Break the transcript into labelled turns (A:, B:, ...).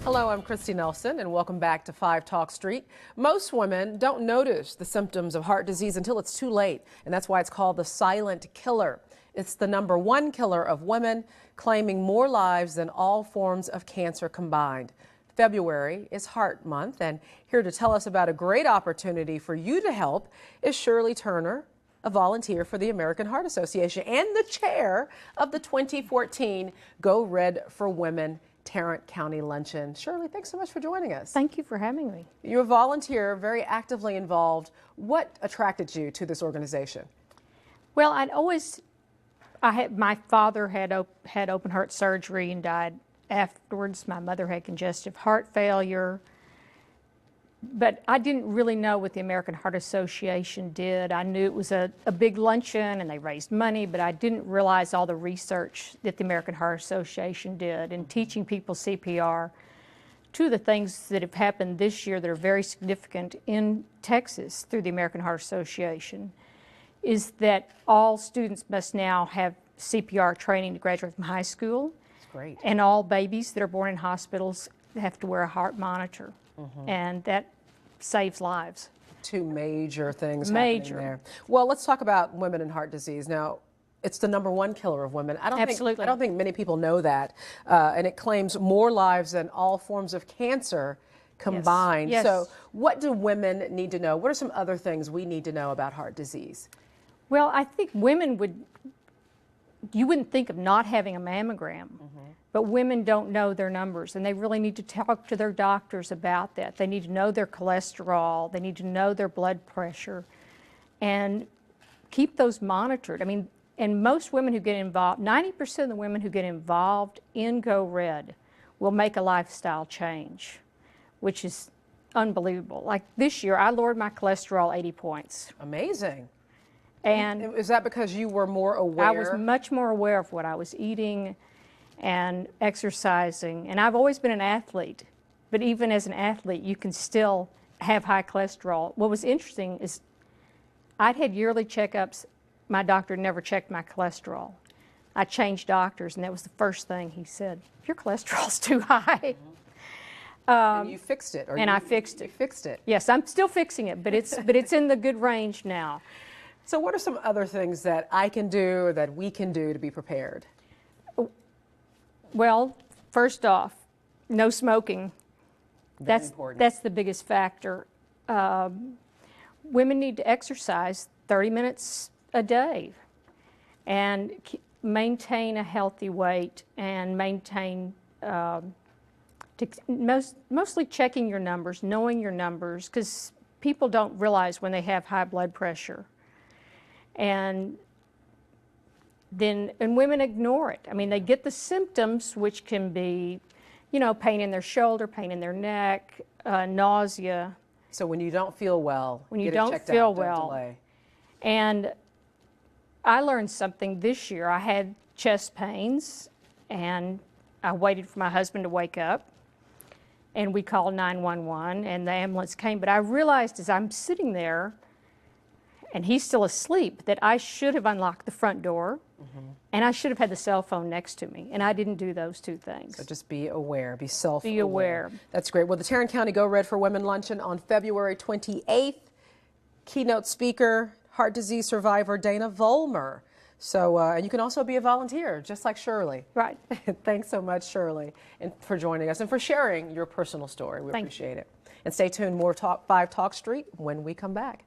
A: Hello, I'm Christy Nelson, and welcome back to 5 Talk Street. Most women don't notice the symptoms of heart disease until it's too late, and that's why it's called the silent killer. It's the #1 killer of women, claiming more lives than all forms of cancer combined. February is Heart Month, and here to tell us about a great opportunity for you to help is Shirley Turner, a volunteer for the American Heart Association and the chair of the 2014 Go Red for Women Tarrant County Luncheon. Shirley, thanks so much for joining us.
B: Thank you for having me.
A: You're a volunteer, very actively involved. What attracted you to this organization?
B: Well, my father had open heart surgery and died afterwards. My mother had congestive heart failure. But I didn't really know what the American Heart Association did. I knew it was a big luncheon and they raised money, but I didn't realize all the research that the American Heart Association did in teaching people CPR. Two of the things that have happened this year that are very significant in Texas through the American Heart Association is that all students must now have CPR training to graduate from high school.
A: That's great.
B: And all babies that are born in hospitals have to wear a heart monitor. And that saves lives.
A: Two major things happening there. Well, let's talk about women and heart disease. Now, it's the #1 killer of women. I don't think many people know that. And it claims more lives than all forms of cancer combined.
B: Yes.
A: So what do women need to know? What are some other things we need to know about heart disease?
B: Well, I think you wouldn't think of not having a mammogram. But women don't know their numbers, and they really need to talk to their doctors about that. They need to know their cholesterol, they need to know their blood pressure, and keep those monitored. I mean, and most women who get involved, 90% of the women who get involved in Go Red will make a lifestyle change, which is unbelievable. Like this year, I lowered my cholesterol 80 points.
A: Amazing.
B: And
A: is that because you were more aware?
B: I was much more aware of what I was eating and exercising. And I've always been an athlete, but even as an athlete, you can still have high cholesterol. What was interesting is I'd had yearly checkups. My doctor never checked my cholesterol. I changed doctors, and that was the first thing he said: your cholesterol's too high.
A: And you fixed it.
B: I fixed it.
A: You fixed it.
B: Yes, I'm still fixing it, but it's in the good range now.
A: So what are some other things that I can do or that we can do to be prepared?
B: Well, first off, no smoking.
A: Very important.
B: That's the biggest factor. Women need to exercise 30 minutes a day and maintain a healthy weight and maintain, mostly checking your numbers, knowing your numbers, because people don't realize when they have high blood pressure. And women ignore it. I mean, they get the symptoms, which can be, pain in their shoulder, pain in their neck, nausea.
A: So when you don't feel well,
B: when you
A: get it checked out, don't delay.
B: And I learned something this year. I had chest pains, and I waited for my husband to wake up, and we called 911, and the ambulance came. But I realized as I'm sitting there, and he's still asleep, that I should have unlocked the front door, and I should have had the cell phone next to me, and I didn't do those two things.
A: So just be aware, be self-aware.
B: Be aware.
A: That's great. Well, the Tarrant County Go Red for Women Luncheon on February 28th. Keynote speaker, heart disease survivor Dana Vollmer. So, and you can also be a volunteer, just like Shirley.
B: Right.
A: Thanks so much, Shirley, and for joining us and for sharing your personal story. We appreciate it. And stay tuned, more 5 Talk Street when we come back.